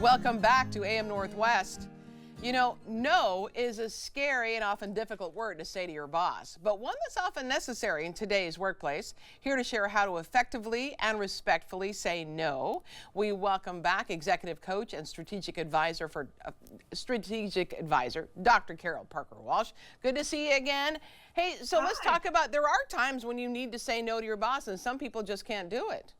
Welcome back to AM Northwest. You know, no is a scary and often difficult word to say to your boss, but one that's often necessary in today's workplace. Here to share how to effectively and respectfully say no, we welcome back executive coach and strategic advisor, Dr. Carol Parker Walsh. Good to see you again. Hey, so Hi. let's talk about, there are times when you need to say no to your boss, and some people just can't do it.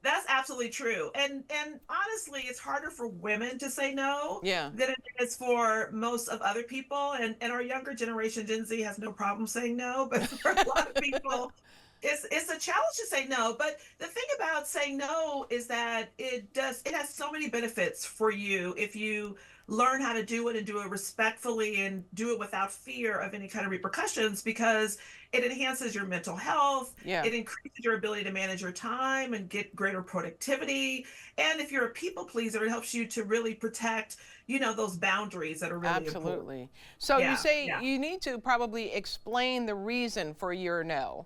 That's absolutely true. And honestly, it's harder for women to say no Yeah. than it is for most of other people. And our younger generation, Gen Z, has no problem saying no. But for a lot of people, it's a challenge to say no. But the thing about saying no is that it has so many benefits for you if you learn how to do it and do it respectfully and do it without fear of any kind of repercussions, because it enhances your mental health. Yeah. It increases your ability to manage your time and get greater productivity. And if you're a people pleaser, it helps you to really protect, those boundaries that are really important. Absolutely. So you Yeah, say yeah. you need to probably explain the reason for your no.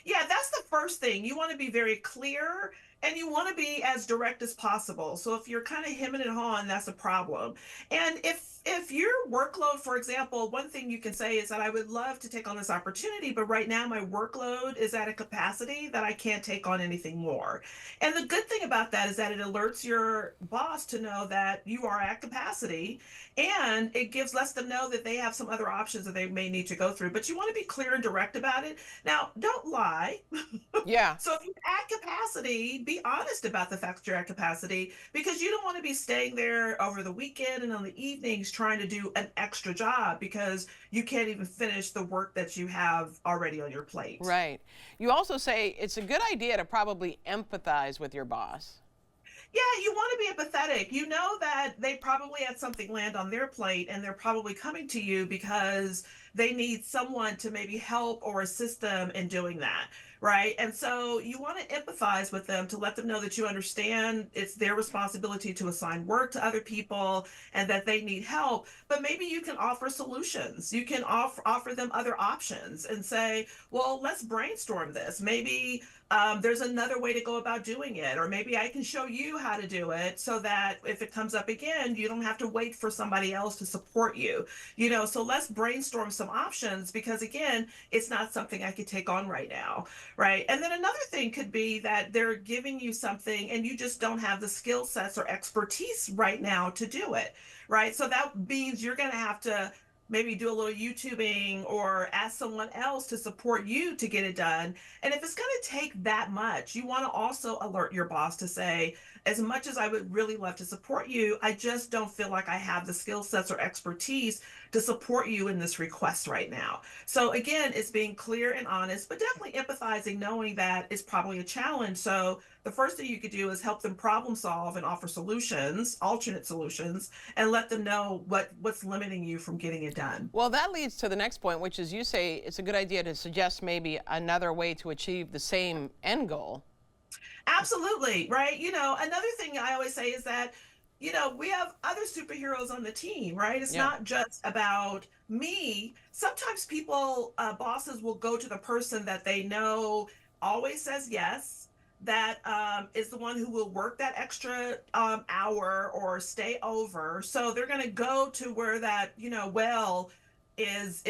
Yeah, that's the first thing. You want to be very clear and you want to be as direct as possible. So if you're kind of hemming and hawing, that's a problem. And if your workload, for example, one thing you can say is that I would love to take on this opportunity, but right now my workload is at a capacity that I can't take on anything more. And the good thing about that is that it alerts your boss to know that you are at capacity, and lets them know that they have some other options that they may need to go through. But you want to be clear and direct about it. Now, don't lie. Yeah. So if you're at capacity, be honest about the fact that you're at capacity, because you don't want to be staying there over the weekend and on the evenings trying to do an extra job because you can't even finish the work that you have already on your plate. Right. You also say it's a good idea to probably empathize with your boss. Yeah, you want to be empathetic. You know that they probably had something land on their plate and they're probably coming to you because they need someone to maybe help or assist them in doing that, right? And so you want to empathize with them to let them know that you understand it's their responsibility to assign work to other people and that they need help. But maybe you can offer solutions. You can offer them other options and say, well, let's brainstorm this. Maybe there's another way to go about doing it, or maybe I can show you how to do it so that if it comes up again, you don't have to wait for somebody else to support you. So let's brainstorm some options, because again, it's not something I could take on right now, right? And then another thing could be that they're giving you something and you just don't have the skill sets or expertise right now to do it, right? So that means you're going to have to maybe do a little YouTubing or ask someone else to support you to get it done. And if it's going to take that much, you want to also alert your boss to say, as much as I would really love to support you, I just don't feel like I have the skill sets or expertise to support you in this request right now. So again, it's being clear and honest, but definitely empathizing, knowing that it's probably a challenge. So the first thing you could do is help them problem solve and offer solutions, alternate solutions, and let them know what's limiting you from getting it done. Well, that leads to the next point, which is you say it's a good idea to suggest maybe another way to achieve the same end goal. Absolutely, right? Another thing I always say is that, we have other superheroes on the team, right? It's Yeah. not just about me. Sometimes bosses will go to the person that they know always says yes, that is the one who will work that extra hour or stay over. So they're going to go to where that, well is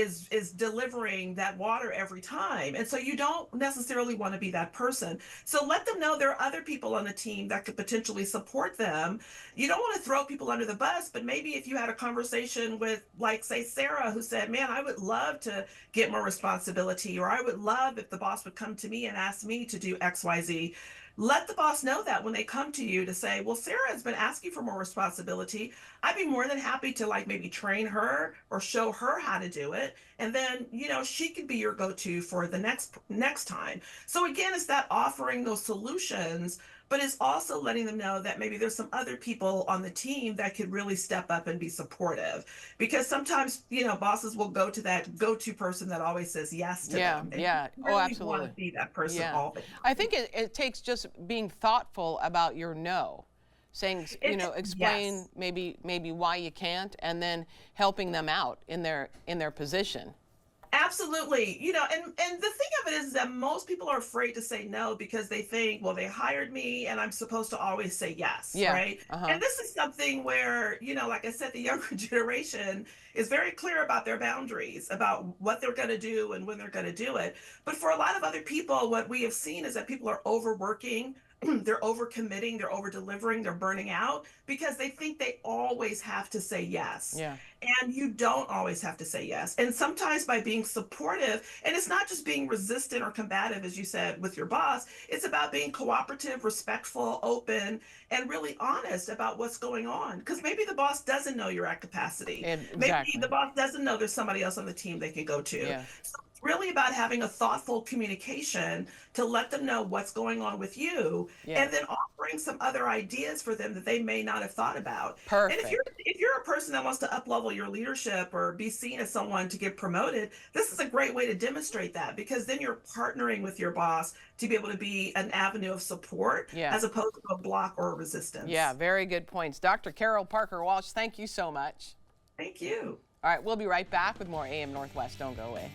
delivering that water every time. And so you don't necessarily want to be that person. So let them know there are other people on the team that could potentially support them. You don't want to throw people under the bus, but maybe if you had a conversation with, like, say, Sarah, who said, man, I would love to get more responsibility, or I would love if the boss would come to me and ask me to do XYZ. Let the boss know that when they come to you to say, well, Sarah has been asking for more responsibility. I'd be more than happy to, like, maybe train her or show her how to do it. And then, she could be your go-to for the next time. So again, it's that offering those solutions, but it's also letting them know that maybe there's some other people on the team that could really step up and be supportive. Because sometimes, bosses will go to that go-to person that always says yes to Yeah, them. And yeah. you Oh, really want absolutely. to be that person Yeah. all the I time. think it takes just being thoughtful about your no, saying, explain Yes. maybe why you can't, and then helping them out in their position. Absolutely. And the thing of it is that most people are afraid to say no because they think, well, they hired me and I'm supposed to always say yes, Yeah. right? Uh-huh. And this is something where, like I said, the younger generation is very clear about their boundaries, about what they're going to do and when they're going to do it. But for a lot of other people, what we have seen is that people are overworking. They're overcommitting, they're over delivering, they're burning out because they think they always have to say yes. Yeah. And you don't always have to say yes. And sometimes by being supportive, and it's not just being resistant or combative, as you said, with your boss, it's about being cooperative, respectful, open, and really honest about what's going on. Because maybe the boss doesn't know you're at capacity. Maybe Exactly. the boss doesn't know there's somebody else on the team they can go to. Yeah. So it's really about having a thoughtful communication to let them know what's going on with you Yeah. and then offering some other ideas for them that they may not have thought about. And if you're Perfect. if you're a person that wants to uplevel your leadership or be seen as someone to get promoted, this is a great way to demonstrate that because then you're partnering with your boss to be able to be an avenue of support Yeah. as opposed to a block or a Yeah. resistance. Very good points. Dr. Carol Parker Walsh, thank you so much. Thank you. All right. We'll be right back with more AM Northwest. Don't go away.